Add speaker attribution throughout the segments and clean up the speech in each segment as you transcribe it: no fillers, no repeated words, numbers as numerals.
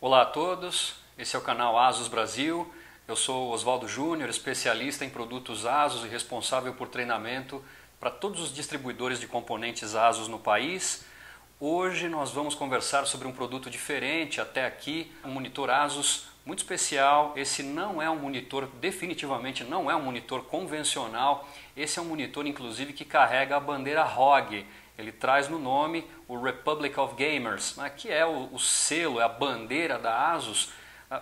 Speaker 1: Olá a todos, esse é o canal ASUS Brasil. Eu sou Oswaldo Júnior, especialista em produtos ASUS e responsável por treinamento para todos os distribuidores de componentes ASUS no país. Hoje nós vamos conversar sobre um produto diferente até aqui, um monitor ASUS muito especial. Esse não é um monitor, definitivamente não é um monitor convencional. Esse é um monitor inclusive que carrega a bandeira ROG. Ele traz no nome o Republic of Gamers, né, que é o selo, é a bandeira da ASUS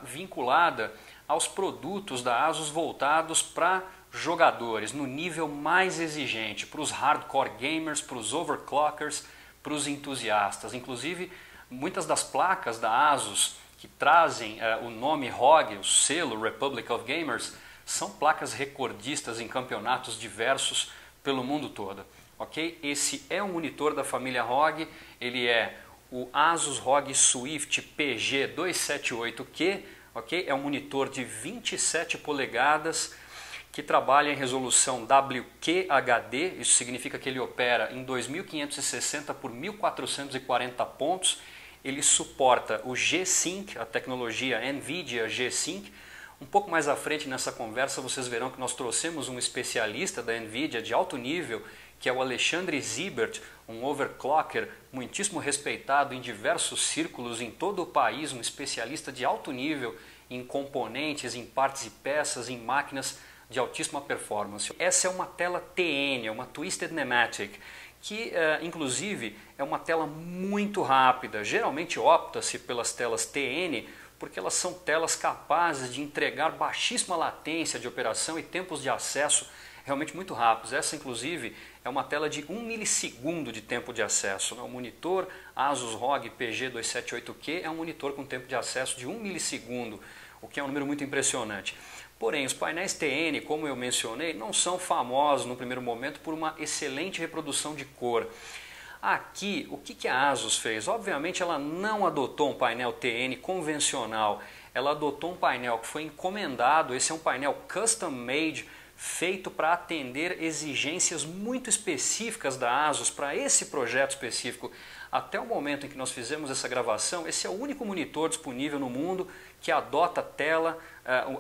Speaker 1: vinculada aos produtos da ASUS voltados para jogadores no nível mais exigente, para os hardcore gamers, para os overclockers, para os entusiastas. Inclusive, muitas das placas da ASUS que trazem o nome ROG, o selo Republic of Gamers, são placas recordistas em campeonatos diversos pelo mundo todo. Okay? Esse é um monitor da família ROG, ele é o ASUS ROG Swift PG278Q, okay? É um monitor de 27 polegadas que trabalha em resolução WQHD, isso significa que ele opera em 2560 por 1440 pontos, ele suporta o G-Sync, a tecnologia NVIDIA G-Sync. Um pouco mais à frente nessa conversa vocês verão que nós trouxemos um especialista da NVIDIA de alto nível, que é o Alexandre Zibert, um overclocker muitíssimo respeitado em diversos círculos em todo o país, um especialista de alto nível em componentes, em partes e peças, em máquinas de altíssima performance. Essa é uma tela TN, uma Twisted Nematic, que inclusive é uma tela muito rápida. Geralmente opta-se pelas telas TN porque elas são telas capazes de entregar baixíssima latência de operação e tempos de acesso realmente muito rápidos. Essa, inclusive, é uma tela de 1 milissegundo de tempo de acesso. O monitor ASUS ROG PG278Q é um monitor com tempo de acesso de 1 milissegundo, o que é um número muito impressionante. Porém, os painéis TN, como eu mencionei, não são famosos no primeiro momento por uma excelente reprodução de cor. Aqui, o que a ASUS fez? Obviamente ela não adotou um painel TN convencional, ela adotou um painel que foi encomendado, esse é um painel custom made, feito para atender exigências muito específicas da ASUS para esse projeto específico. Até o momento em que nós fizemos essa gravação, esse é o único monitor disponível no mundo que adota a tela,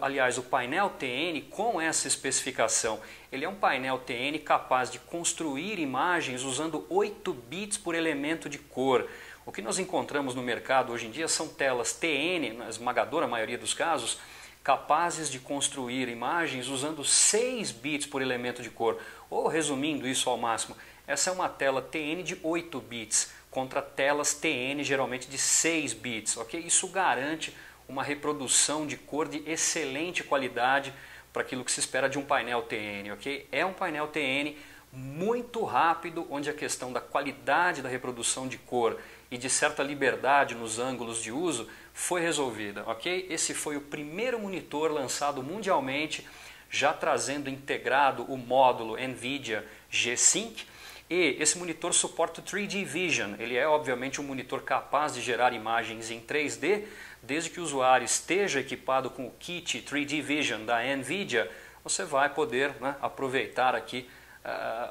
Speaker 1: aliás, o painel TN com essa especificação. Ele é um painel TN capaz de construir imagens usando 8 bits por elemento de cor. O que nós encontramos no mercado hoje em dia são telas TN, na esmagadora maioria dos casos, capazes de construir imagens usando 6 bits por elemento de cor. Ou, resumindo isso ao máximo, essa é uma tela TN de 8 bits contra telas TN geralmente de 6 bits. Okay? Isso garante uma reprodução de cor de excelente qualidade para aquilo que se espera de um painel TN. Okay? É um painel TN muito rápido, onde a questão da qualidade da reprodução de cor e de certa liberdade nos ângulos de uso foi resolvida. Okay? Esse foi o primeiro monitor lançado mundialmente, já trazendo integrado o módulo NVIDIA G-Sync, e esse monitor suporta o 3D Vision. Ele é obviamente um monitor capaz de gerar imagens em 3D, desde que o usuário esteja equipado com o kit 3D Vision da NVIDIA, você vai poder aproveitar aqui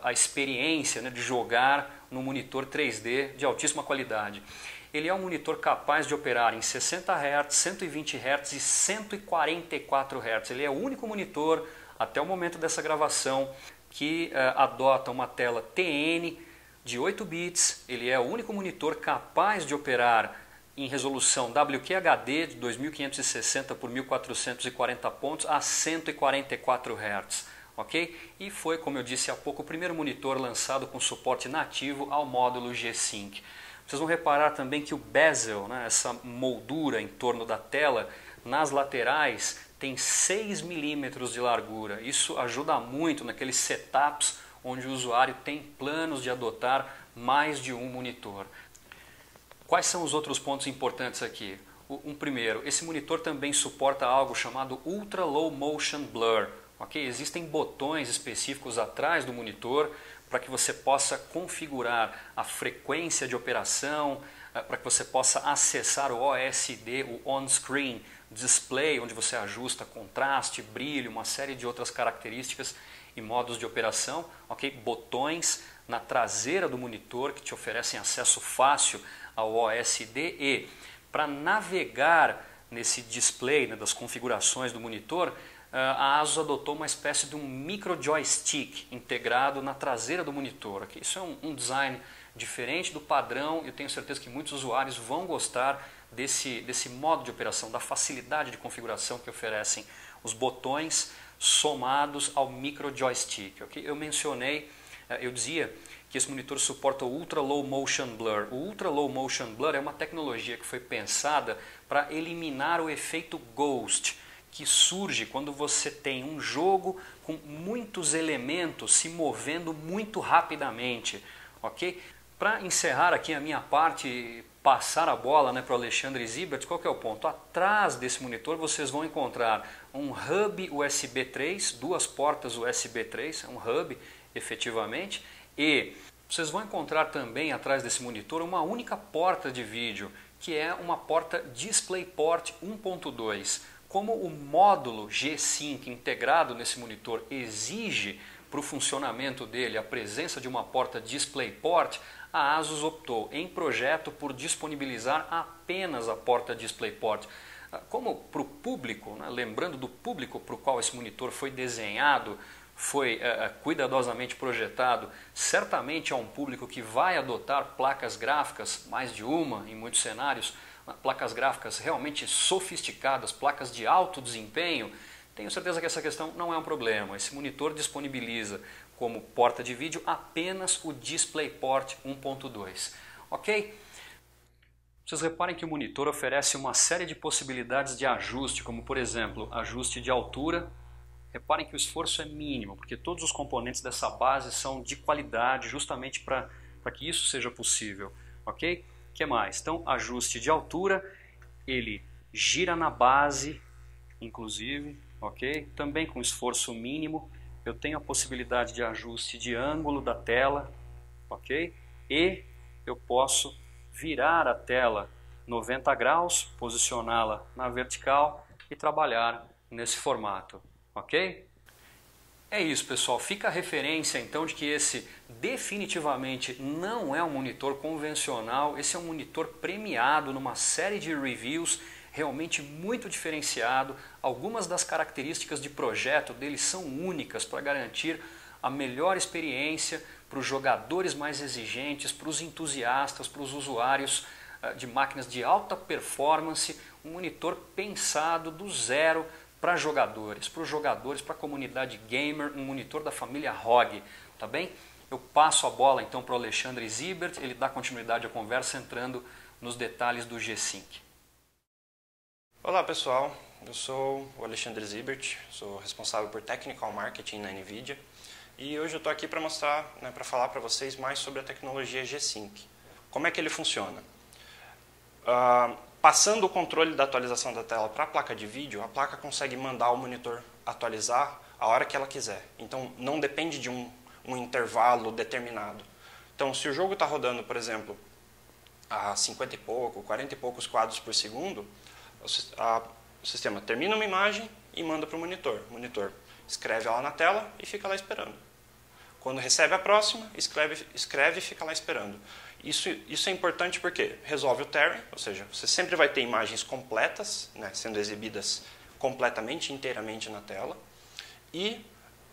Speaker 1: a experiência de jogar no monitor 3D de altíssima qualidade. Ele é um monitor capaz de operar em 60 Hz, 120 Hz e 144 Hz. Ele é o único monitor, até o momento dessa gravação, que adota uma tela TN de 8 bits. Ele é o único monitor capaz de operar em resolução WQHD de 2560 por 1440 pontos a 144 Hz. Okay? E foi, como eu disse há pouco, o primeiro monitor lançado com suporte nativo ao módulo G-Sync. Vocês vão reparar também que o bezel, essa moldura em torno da tela, nas laterais tem 6 milímetros de largura. Isso ajuda muito naqueles setups onde o usuário tem planos de adotar mais de um monitor. Quais são os outros pontos importantes aqui? Primeiro, esse monitor também suporta algo chamado Ultra Low Motion Blur. Okay? Existem botões específicos atrás do monitor para que você possa configurar a frequência de operação, para que você possa acessar o OSD, o On-Screen Display, onde você ajusta contraste, brilho, uma série de outras características e modos de operação. Okay? Botões na traseira do monitor que te oferecem acesso fácil ao OSD e para navegar nesse display, né, das configurações do monitor, a ASUS adotou uma espécie de um micro joystick integrado na traseira do monitor. Isso é um design diferente do padrão, eu tenho certeza que muitos usuários vão gostar desse modo de operação, da facilidade de configuração que oferecem os botões somados ao micro joystick. Okay? Eu dizia que esse monitor suporta o Ultra Low Motion Blur. O Ultra Low Motion Blur é uma tecnologia que foi pensada para eliminar o efeito Ghost, que surge quando você tem um jogo com muitos elementos se movendo muito rapidamente. Ok? Para encerrar aqui a minha parte, passar a bola, né, para o Alexandre Zibert, qual que é o ponto? Atrás desse monitor vocês vão encontrar um hub USB 3, duas portas USB 3, é um hub efetivamente, e vocês vão encontrar também atrás desse monitor uma única porta de vídeo, que é uma porta DisplayPort 1.2. Como o módulo G-Sync integrado nesse monitor exige para o funcionamento dele a presença de uma porta DisplayPort, a ASUS optou em projeto por disponibilizar apenas a porta DisplayPort. Como para o público, né, lembrando do público para o qual esse monitor foi desenhado, foi cuidadosamente projetado, certamente é um público que vai adotar placas gráficas, mais de uma em muitos cenários, placas gráficas realmente sofisticadas, placas de alto desempenho. Tenho certeza que essa questão não é um problema. Esse monitor disponibiliza como porta de vídeo apenas o DisplayPort 1.2. Ok? Vocês reparem que o monitor oferece uma série de possibilidades de ajuste, como por exemplo, ajuste de altura. Reparem que o esforço é mínimo, porque todos os componentes dessa base são de qualidade, justamente para que isso seja possível. Ok? O que mais? Então, ajuste de altura, ele gira na base, inclusive, ok? Também com esforço mínimo. Eu tenho a possibilidade de ajuste de ângulo da tela, ok? E eu posso virar a tela 90 graus, posicioná-la na vertical e trabalhar nesse formato, ok? É isso, pessoal. Fica a referência então de que esse definitivamente não é um monitor convencional, esse é um monitor premiado numa série de reviews, realmente muito diferenciado. Algumas das características de projeto dele são únicas para garantir a melhor experiência para os jogadores mais exigentes, para os entusiastas, para os usuários de máquinas de alta performance, um monitor pensado do zero para os jogadores, para a comunidade gamer, um monitor da família ROG, tá bem? Eu passo a bola então para o Alexandre Zibert, ele dá continuidade à conversa entrando nos detalhes do G-Sync.
Speaker 2: Olá pessoal, eu sou o Alexandre Zibert, sou responsável por Technical Marketing na NVIDIA e hoje eu estou aqui para mostrar, para falar para vocês mais sobre a tecnologia G-Sync. Como é que ele funciona? Passando o controle da atualização da tela para a placa de vídeo, a placa consegue mandar o monitor atualizar a hora que ela quiser. Então não depende de um intervalo determinado. Então se o jogo está rodando, por exemplo, a 50 e pouco, 40 e poucos quadros por segundo, o sistema termina uma imagem e manda para o monitor. O monitor escreve ela na tela e fica lá esperando. Quando recebe a próxima, escreve e fica lá esperando. Isso é importante porque resolve o tearing, ou seja, você sempre vai ter imagens completas, sendo exibidas completamente, inteiramente na tela. E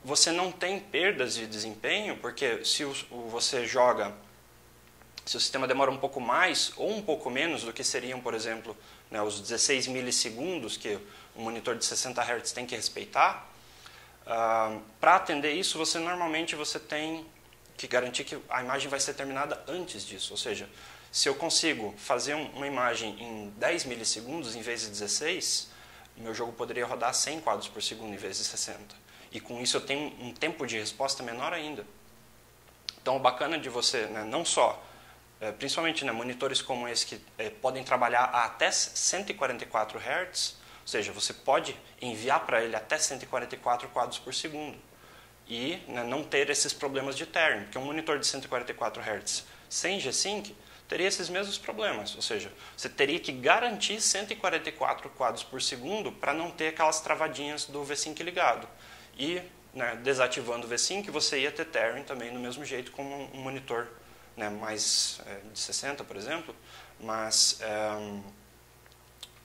Speaker 2: você não tem perdas de desempenho, porque se você joga, se o sistema demora um pouco mais ou um pouco menos do que seriam, por exemplo, os 16 milissegundos que um monitor de 60 Hz tem que respeitar, para atender isso, normalmente você tem que garantir que a imagem vai ser terminada antes disso. Ou seja, se eu consigo fazer uma imagem em 10 milissegundos em vez de 16, meu jogo poderia rodar 100 quadros por segundo em vez de 60. E com isso eu tenho um tempo de resposta menor ainda. Então o bacana de você, não só, principalmente monitores como esse que podem trabalhar a até 144 Hz, ou seja, você pode enviar para ele até 144 quadros por segundo. E não ter esses problemas de tearing, porque um monitor de 144 Hz sem G-Sync teria esses mesmos problemas, ou seja, você teria que garantir 144 quadros por segundo para não ter aquelas travadinhas do V-Sync ligado. E desativando o V-Sync, você ia ter tearing também do mesmo jeito como um monitor mais de 60, por exemplo, mas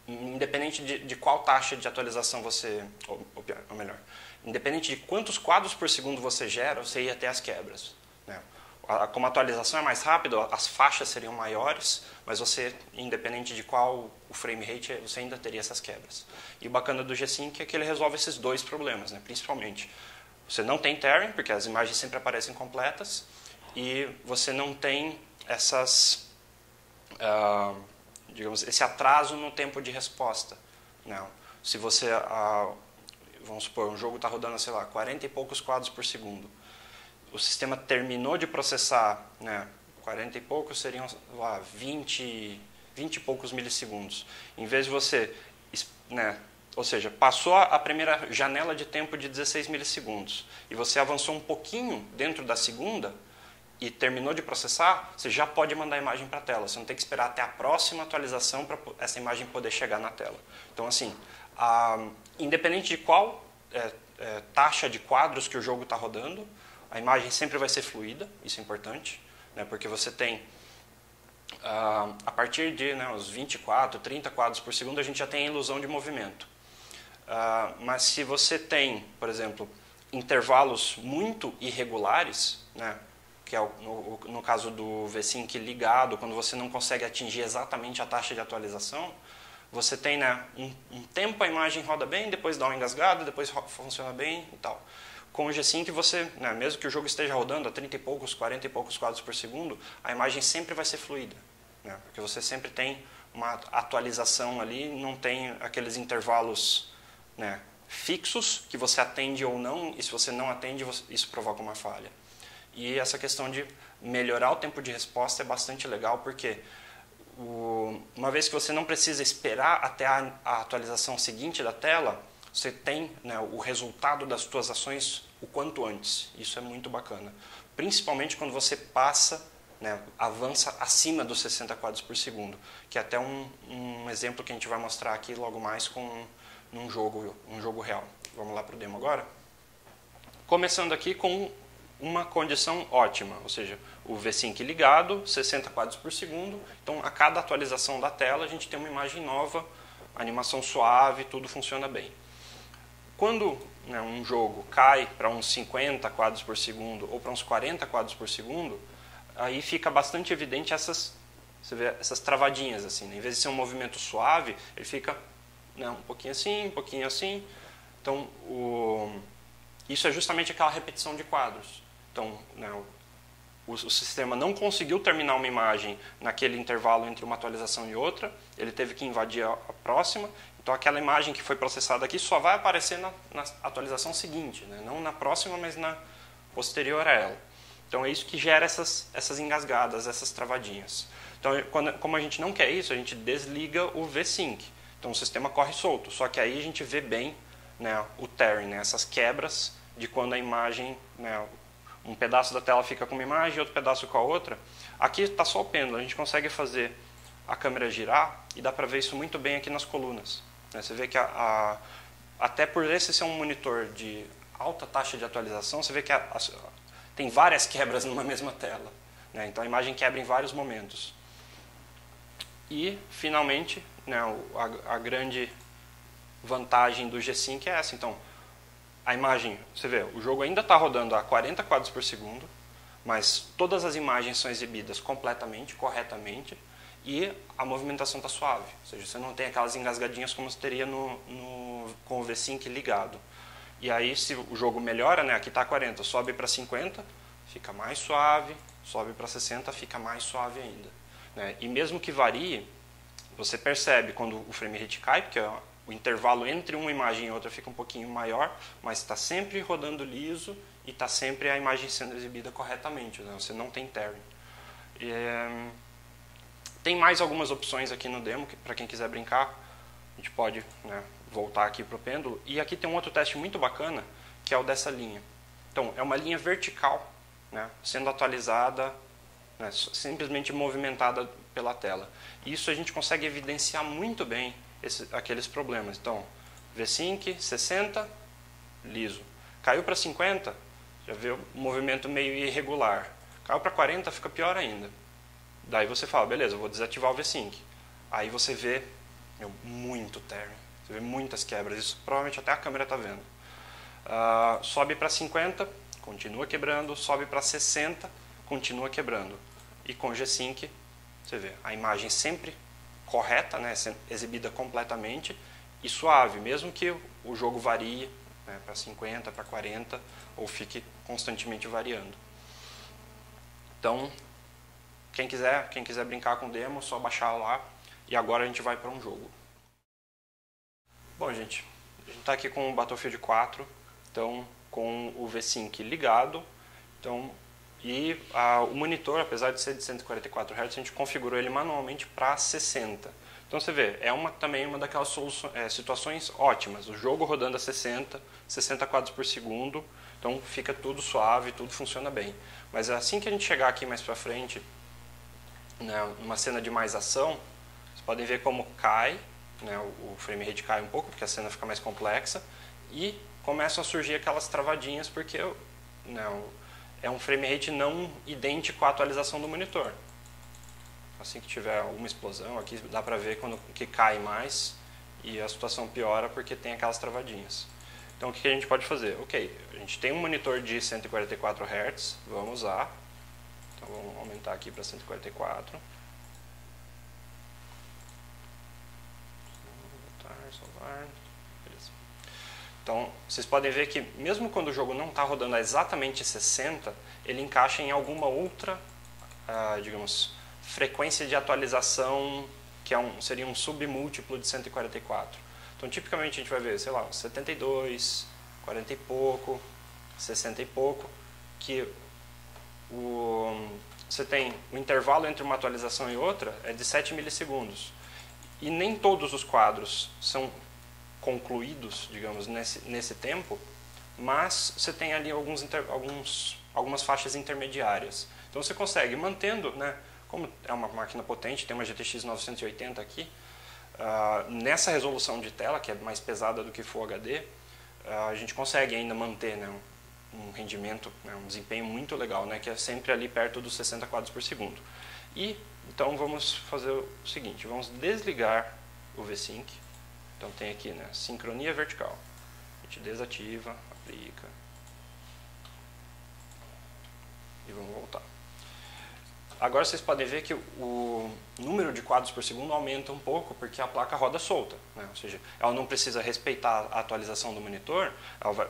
Speaker 2: independente de qual taxa de atualização você, ou melhor, independente de quantos quadros por segundo você gera, você ia ter as quebras, né? Como a atualização é mais rápida, as faixas seriam maiores, mas você, independente de qual o frame rate, você ainda teria essas quebras. E o bacana do G-Sync é que ele resolve esses dois problemas, né? Principalmente. Você não tem tearing, porque as imagens sempre aparecem completas, e você não tem essas, digamos, esse atraso no tempo de resposta. Não. Se você, vamos supor, um jogo está rodando, sei lá, 40 e poucos quadros por segundo. O sistema terminou de processar, né, 40 e poucos seriam lá, 20 e poucos milissegundos. Em vez de você, né, ou seja, passou a primeira janela de tempo de 16 milissegundos e você avançou um pouquinho dentro da segunda e terminou de processar, você já pode mandar a imagem para a tela. Você não tem que esperar até a próxima atualização para essa imagem poder chegar na tela. Então, assim, independente de qual taxa de quadros que o jogo está rodando, a imagem sempre vai ser fluida, isso é importante, né, porque você tem, a partir de, né, os 24, 30 quadros por segundo, a gente já tem a ilusão de movimento. Mas se você tem, por exemplo, intervalos muito irregulares, né, que é no caso do V-Sync ligado, quando você não consegue atingir exatamente a taxa de atualização, você tem, né, um tempo a imagem roda bem, depois dá uma engasgada, depois funciona bem e tal. Com o G-Sync, você, né, mesmo que o jogo esteja rodando a 30 e poucos, 40 e poucos quadros por segundo, a imagem sempre vai ser fluida, né, porque você sempre tem uma atualização ali, não tem aqueles intervalos, né, fixos que você atende ou não, e se você não atende, isso provoca uma falha. E essa questão de melhorar o tempo de resposta é bastante legal, porque uma vez que você não precisa esperar até a atualização seguinte da tela, você tem, né, o resultado das suas ações o quanto antes. Isso é muito bacana. Principalmente quando você passa, né, avança acima dos 60 quadros por segundo, que é até um exemplo que a gente vai mostrar aqui logo mais com um jogo real. Vamos lá para o demo agora? Começando aqui com uma condição ótima, ou seja, o V-Sync ligado, 60 quadros por segundo. Então, a cada atualização da tela, a gente tem uma imagem nova, animação suave, tudo funciona bem. Quando, né, um jogo cai para uns 50 quadros por segundo ou para uns 40 quadros por segundo, aí fica bastante evidente você vê essas travadinhas, assim, né? Em vez de ser um movimento suave, ele fica, né, um pouquinho assim, um pouquinho assim. Então, isso é justamente aquela repetição de quadros. Então, né, o sistema não conseguiu terminar uma imagem naquele intervalo entre uma atualização e outra, ele teve que invadir a próxima. Então, aquela imagem que foi processada aqui só vai aparecer na atualização seguinte, né? Não na próxima, mas na posterior a ela. Então, é isso que gera essas engasgadas, essas travadinhas. Então, como a gente não quer isso, a gente desliga o V-Sync. Então, o sistema corre solto, só que aí a gente vê bem, né, o tearing, né, essas quebras de quando a imagem, né, um pedaço da tela fica com uma imagem e outro pedaço com a outra. Aqui está só o pêndulo, a gente consegue fazer a câmera girar e dá para ver isso muito bem aqui nas colunas. Você vê que até por esse ser um monitor de alta taxa de atualização, você vê que tem várias quebras numa mesma tela, né? Então a imagem quebra em vários momentos. E, finalmente, né, a grande vantagem do G-Sync é essa. Então, a imagem, você vê, o jogo ainda está rodando a 40 quadros por segundo, mas todas as imagens são exibidas completamente, corretamente, e a movimentação está suave. Ou seja, você não tem aquelas engasgadinhas como você teria com o V-Sync ligado. E aí, se o jogo melhora, né, aqui está 40, sobe para 50, fica mais suave, sobe para 60, fica mais suave ainda, né? E mesmo que varie, você percebe quando o frame rate cai, porque o intervalo entre uma imagem e outra fica um pouquinho maior, mas está sempre rodando liso e está sempre a imagem sendo exibida corretamente, né? Você não tem tearing. Tem mais algumas opções aqui no demo, para quem quiser brincar, a gente pode, né, voltar aqui para o pêndulo. E aqui tem um outro teste muito bacana, que é o dessa linha. Então, é uma linha vertical, né, sendo atualizada, né, simplesmente movimentada pela tela. E isso a gente consegue evidenciar muito bem aqueles problemas. Então, V-Sync, 60, liso. Caiu para 50, já vê o movimento meio irregular. Caiu para 40, fica pior ainda. Daí você fala, beleza, eu vou desativar o V-Sync. Aí você vê, muito tearing. Você vê muitas quebras, isso provavelmente até a câmera está vendo. Sobe para 50, continua quebrando, sobe para 60, continua quebrando. E com G-Sync, você vê a imagem sempre correta, né, exibida completamente e suave, mesmo que o jogo varie, né, para 50, para 40, ou fique constantemente variando. Então, quem quiser brincar com demo, é só baixar lá. E agora a gente vai para um jogo. Bom, gente, a gente está aqui com o Battlefield 4, então com o V-Sync ligado. Então, o monitor, apesar de ser de 144 Hz, a gente configurou ele manualmente para 60. Então você vê, também uma daquelas situações ótimas. O jogo rodando a 60 quadros por segundo, então fica tudo suave, tudo funciona bem. Mas assim que a gente chegar aqui mais para frente, né, numa cena de mais ação, vocês podem ver como cai, né, o frame rate cai um pouco, porque a cena fica mais complexa, e começam a surgir aquelas travadinhas, porque é um frame rate não idêntico à atualização do monitor. Assim que tiver alguma explosão, aqui dá para ver que cai mais e a situação piora porque tem aquelas travadinhas. Então o que a gente pode fazer? Ok, a gente tem um monitor de 144 Hz, vamos usar. Então vamos aumentar aqui para 144. Salvar. Beleza. Então vocês podem ver que mesmo quando o jogo não está rodando a exatamente 60, ele encaixa em alguma outra, digamos, frequência de atualização que seria um submúltiplo de 144. Então, tipicamente, a gente vai ver, sei lá, 72, 40 e pouco, 60 e pouco, que você tem o intervalo entre uma atualização e outra é de 7 milissegundos. E nem todos os quadros são concluídos, digamos, nesse tempo, mas você tem ali algumas faixas intermediárias. Então, você consegue, mantendo, né, como é uma máquina potente, tem uma GTX 980 aqui, nessa resolução de tela, que é mais pesada do que Full HD, a gente consegue ainda manter, né, um rendimento, né, um desempenho muito legal, né, que é sempre ali perto dos 60 quadros por segundo. E, então, vamos fazer o seguinte, vamos desligar o V-Sync. Então, tem aqui, né, sincronia vertical. A gente desativa, aplica. E vamos voltar. Agora vocês podem ver que o número de quadros por segundo aumenta um pouco porque a placa roda solta, né? Ou seja, ela não precisa respeitar a atualização do monitor,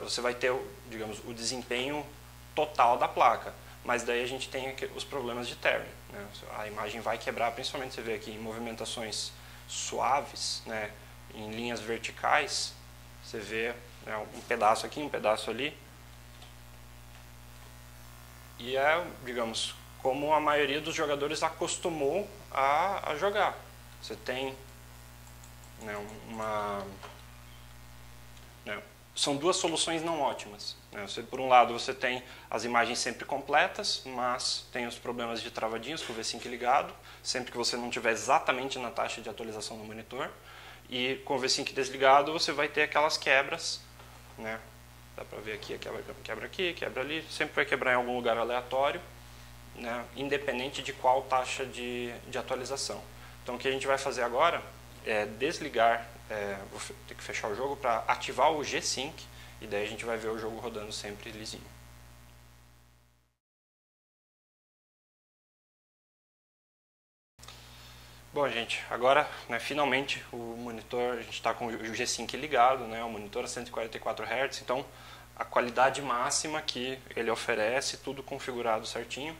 Speaker 2: você vai ter, digamos, o desempenho total da placa. Mas daí a gente tem os problemas de tearing, né? A imagem vai quebrar, principalmente você vê aqui em movimentações suaves, né? Em linhas verticais, você vê, né, um pedaço aqui, um pedaço ali. E digamos, como a maioria dos jogadores acostumou a jogar. Você tem, né, são duas soluções não ótimas, né? Por um lado, você tem as imagens sempre completas, mas tem os problemas de travadinhas com o V-Sync ligado, sempre que você não estiver exatamente na taxa de atualização do monitor. E com o V-Sync desligado, você vai ter aquelas quebras, né? Dá para ver aqui, quebra aqui, quebra ali, sempre vai quebrar em algum lugar aleatório, né, independente de qual taxa de atualização. Então o que a gente vai fazer agora é desligar, vou ter que fechar o jogo para ativar o G-Sync e daí a gente vai ver o jogo rodando sempre lisinho. Bom, gente, agora, né, finalmente o monitor, a gente está com o G-Sync ligado, né, o monitor a 144 Hz, então a qualidade máxima que ele oferece, tudo configurado certinho.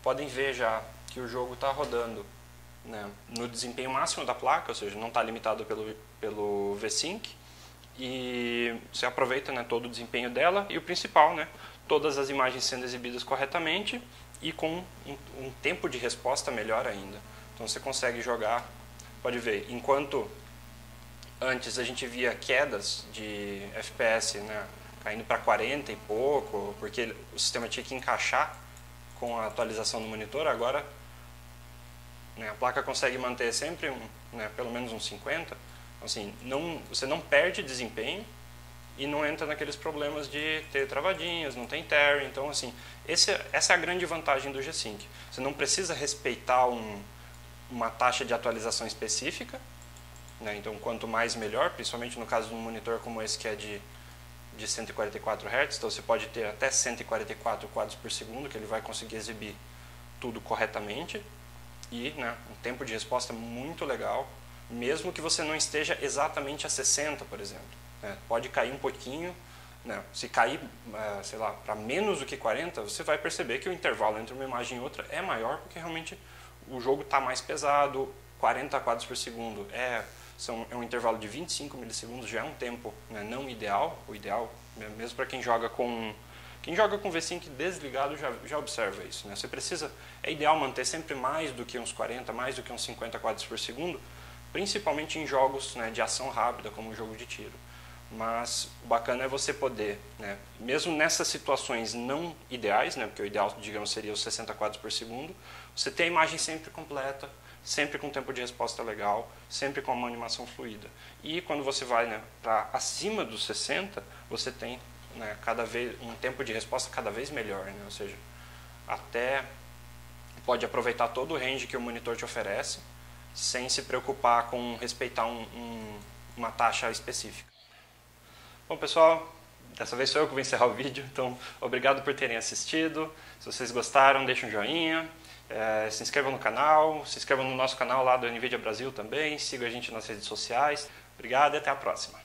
Speaker 2: Podem ver já que o jogo está rodando, né, no desempenho máximo da placa, ou seja, não está limitado pelo V-Sync. E você aproveita, né, todo o desempenho dela e o principal, né, todas as imagens sendo exibidas corretamente e com um tempo de resposta melhor ainda. Então você consegue jogar, pode ver, enquanto antes a gente via quedas de FPS, né, caindo para 40 e pouco, porque o sistema tinha que encaixar com a atualização do monitor, agora, né, a placa consegue manter sempre né, pelo menos uns 50. Então, assim, você não perde desempenho e não entra naqueles problemas de ter travadinhas, não tem tearing. Então, assim, essa é a grande vantagem do G-Sync. Você não precisa respeitar uma taxa de atualização específica, né? Então, quanto mais melhor, principalmente no caso de um monitor como esse que é de 144 Hz, então você pode ter até 144 quadros por segundo, que ele vai conseguir exibir tudo corretamente, e, né, um tempo de resposta muito legal, mesmo que você não esteja exatamente a 60, por exemplo, né? Pode cair um pouquinho, né? Se cair, sei lá, para menos do que 40, você vai perceber que o intervalo entre uma imagem e outra é maior, porque realmente o jogo está mais pesado. 40 quadros por segundo é um intervalo de 25 milissegundos, já é um tempo, né, não ideal. O ideal, mesmo para quem joga com V-Sync desligado, já observa isso, né? Você precisa, é ideal manter sempre mais do que uns 40, mais do que uns 50 quadros por segundo, principalmente em jogos, né, de ação rápida, como um jogo de tiro. Mas o bacana é você poder, né, mesmo nessas situações não ideais, né, porque o ideal, digamos, seria os 60 quadros por segundo, você ter a imagem sempre completa, sempre com tempo de resposta legal, sempre com uma animação fluida. E quando você vai, né, para acima dos 60, você tem, né, cada vez um tempo de resposta cada vez melhor, né? Ou seja, até pode aproveitar todo o range que o monitor te oferece, sem se preocupar com respeitar uma taxa específica. Bom, pessoal, dessa vez sou eu que vou encerrar o vídeo, então obrigado por terem assistido. Se vocês gostaram, deixem um joinha. Se inscrevam no canal, se inscrevam no nosso canal lá do NVIDIA Brasil também, sigam a gente nas redes sociais. Obrigado e até a próxima.